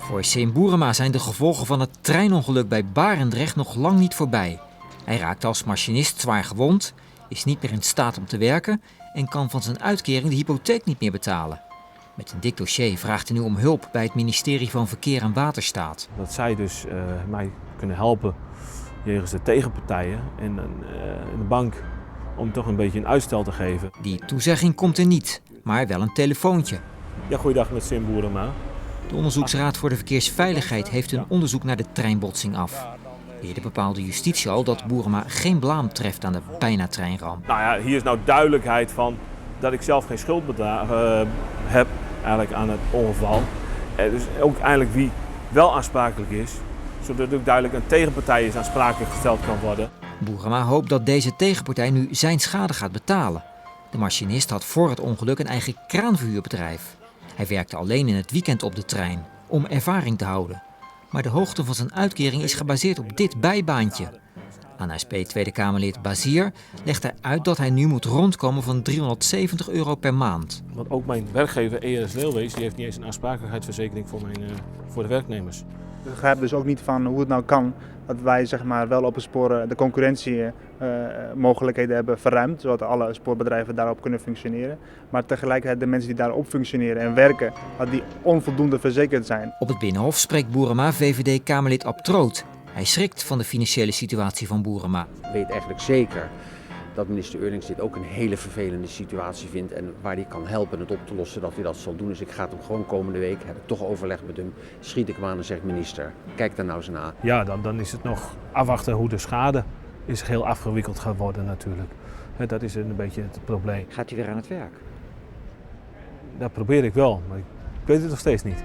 Voor Sim Boerema zijn de gevolgen van het treinongeluk bij Barendrecht nog lang niet voorbij. Hij raakte als machinist zwaar gewond, is niet meer in staat om te werken en kan van zijn uitkering de hypotheek niet meer betalen. Met een dik dossier vraagt hij nu om hulp bij het ministerie van Verkeer en Waterstaat. Dat zij dus mij kunnen helpen jegens de tegenpartijen en de bank om toch een beetje een uitstel te geven. Die toezegging komt er niet, maar wel een telefoontje. Ja, goeiedag met Sim Boerema. De Onderzoeksraad voor de Verkeersveiligheid heeft een onderzoek naar de treinbotsing af. Eerder bepaalde justitie al dat Boerema geen blaam treft aan de bijna treinramp. Nou ja, hier is nou duidelijkheid van dat ik zelf geen schuld heb eigenlijk aan het ongeval. Dus ook eigenlijk wie wel aansprakelijk is, zodat ook duidelijk een tegenpartij is aansprakelijk gesteld kan worden. Boerema hoopt dat deze tegenpartij nu zijn schade gaat betalen. De machinist had voor het ongeluk een eigen kraanverhuurbedrijf. Hij werkte alleen in het weekend op de trein, om ervaring te houden. Maar de hoogte van zijn uitkering is gebaseerd op dit bijbaantje. Aan SP Tweede Kamerlid Bazier legt hij uit dat hij nu moet rondkomen van €370 per maand. Want ook mijn werkgever ES Railways die heeft niet eens een aansprakelijkheidsverzekering voor de werknemers. Ik begrijp dus ook niet van hoe het nou kan dat wij zeg maar, wel op het spoor de concurrentiemogelijkheden hebben verruimd, zodat alle spoorbedrijven daarop kunnen functioneren. Maar tegelijkertijd de mensen die daarop functioneren en werken, dat die onvoldoende verzekerd zijn. Op het Binnenhof spreekt Boerema VVD-Kamerlid Abtroot. Hij schrikt van de financiële situatie van Boerema. Ik weet eigenlijk zeker dat minister Eurlings dit ook een hele vervelende situatie vindt en waar hij kan helpen het op te lossen dat hij dat zal doen. Dus ik ga het hem gewoon komende week, heb ik toch overleg met hem, schiet ik hem aan en zeg minister, kijk daar nou eens naar. Ja, dan is het nog afwachten hoe de schade is heel afgewikkeld gaat worden natuurlijk. Dat is een beetje het probleem. Gaat u weer aan het werk? Dat probeer ik wel, maar ik weet het nog steeds niet.